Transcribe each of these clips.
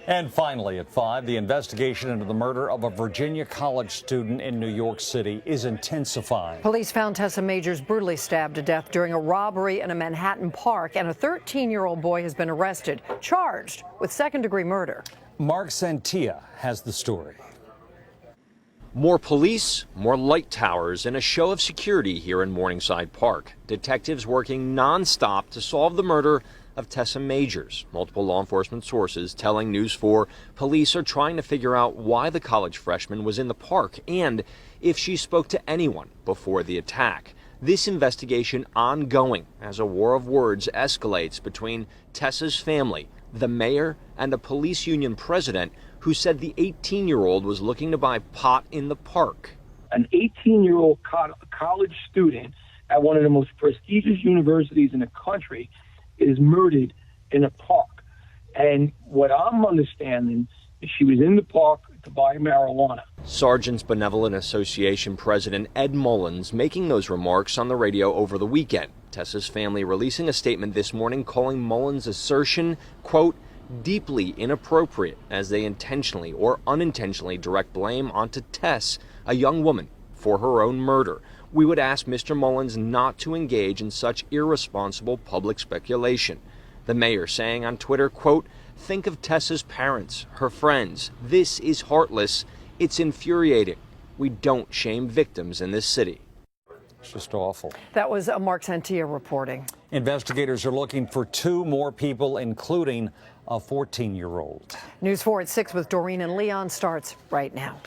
And finally at 5, the investigation into the murder of a Virginia college student in New York City is intensifying. Police found Tessa Majors brutally stabbed to death during a robbery in a Manhattan park, and a 13-year-old boy has been arrested, charged with second-degree murder. Mark Santia has the story. More police, more light towers, and a show of security here in Morningside Park. Detectives working nonstop to solve the murder of Tessa Majors. Multiple law enforcement sources telling News 4 police are trying to figure out why the college freshman was in the park and if she spoke to anyone before the attack. This investigation ongoing as a war of words escalates between Tessa's family, the mayor, and a police union president who said the 18-year-old was looking to buy pot in the park. An 18-year-old college student at one of the most prestigious universities in the country is murdered in a park. And what I'm understanding is she was in the park to buy marijuana. Sergeants Benevolent Association President Ed Mullins making those remarks on the radio over the weekend. Tessa's family releasing a statement this morning calling Mullins' assertion, quote, deeply inappropriate as they intentionally or unintentionally direct blame onto Tess, a young woman, for her own murder. We would ask Mr. Mullins not to engage in such irresponsible public speculation. The mayor saying on Twitter, quote, think of Tessa's parents, her friends. This is heartless. It's infuriating. We don't shame victims in this city. It's just awful. That was Mark Santia reporting. Investigators are looking for 2 more people, including a 14-year-old. News 4 at 6 with Doreen and Leon starts right now.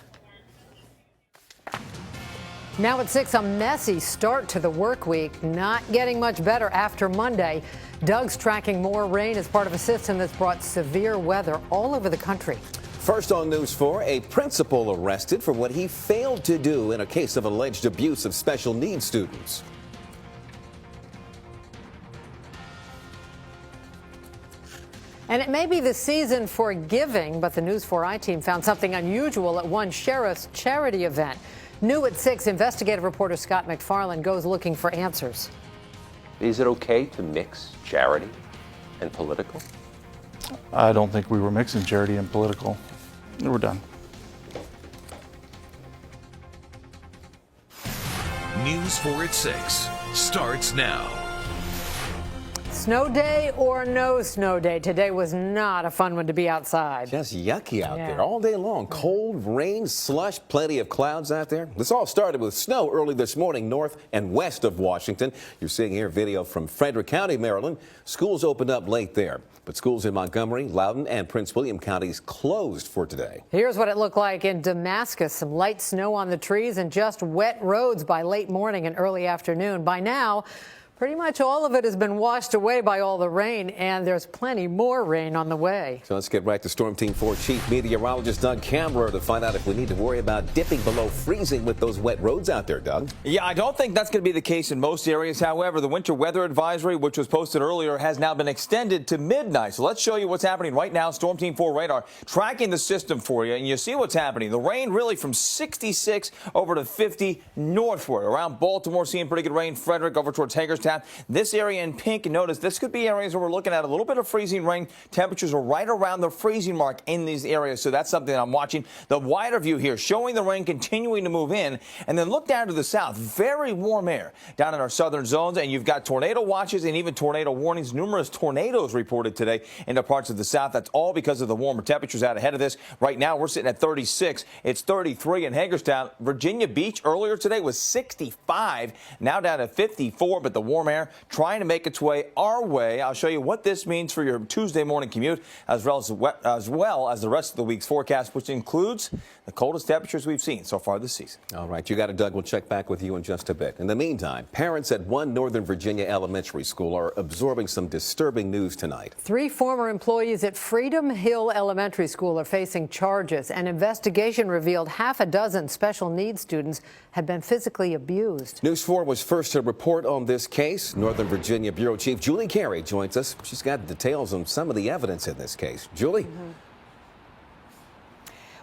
Now at 6, a messy start to the work week. Not getting much better after Monday. Doug's tracking more rain as part of a system that's brought severe weather all over the country. First on News 4, a principal arrested for what he failed to do in a case of alleged abuse of special needs students. And it may be the season for giving, but the News 4i team found something unusual at one sheriff's charity event. New at 6, investigative reporter Scott McFarland goes looking for answers. Is it okay to mix charity and political? I don't think we were mixing charity and political. We're done. News 4 at 6 starts now. Snow day or no snow day, today was not a fun one to be outside. Just yucky out there all day long. Cold, rain, slush, plenty of clouds out there. This all started with snow early this morning north and west of Washington. You're seeing here video from Frederick County, Maryland. Schools opened up late there, but schools in Montgomery, Loudoun, and Prince William counties closed for today. Here's what it looked like in Damascus. Some light snow on the trees and just wet roads by late morning and early afternoon. By now, pretty much all of it has been washed away by all the rain, and there's plenty more rain on the way. So let's get right to Storm Team 4 Chief Meteorologist Doug Cameron to find out if we need to worry about dipping below freezing with those wet roads out there, Doug. Yeah, I don't think that's going to be the case in most areas. However, the winter weather advisory, which was posted earlier, has now been extended to midnight. So let's show you what's happening right now. Storm Team 4 radar tracking the system for you, and you see what's happening. The rain really from 66 over to 50 northward. Around Baltimore, seeing pretty good rain. Frederick over towards Hagerstown. This area in pink, notice this could be areas where we're looking at a little bit of freezing rain. Temperatures are right around the freezing mark in these areas, so that's something I'm watching. The wider view here showing the rain continuing to move in, and then look down to the south. Very warm air down in our southern zones, and you've got tornado watches and even tornado warnings. Numerous tornadoes reported today into parts of the south. That's all because of the warmer temperatures out ahead of this. Right now, we're sitting at 36. It's 33 in Hagerstown. Virginia Beach earlier today was 65, now down to 54, but the warm air trying to make its way our way. I'll show you what this means for your Tuesday morning commute, as well as the rest of the week's forecast, which includes the coldest temperatures we've seen so far this season. All right, you got it, Doug. We'll check back with you in just a bit. In the meantime, parents at one Northern Virginia elementary school are absorbing some disturbing news tonight. 3 former employees at Freedom Hill Elementary School are facing charges. An investigation revealed half a dozen special needs students had been physically abused. News 4 was first to report on this case. Northern Virginia Bureau Chief Julie Carey joins us. She's got details on some of the evidence in this case. Julie?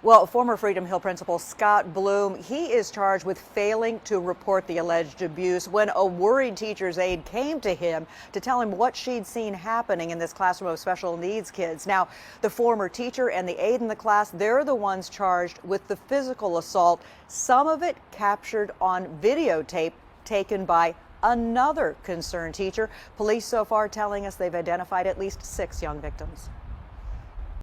Well, former Freedom Hill principal Scott Bloom, he is charged with failing to report the alleged abuse when a worried teacher's aide came to him to tell him what she'd seen happening in this classroom of special needs kids. Now, the former teacher and the aide in the class, they're the ones charged with the physical assault, some of it captured on videotape taken by another concerned teacher. Police so far telling us they've identified at least 6 young victims.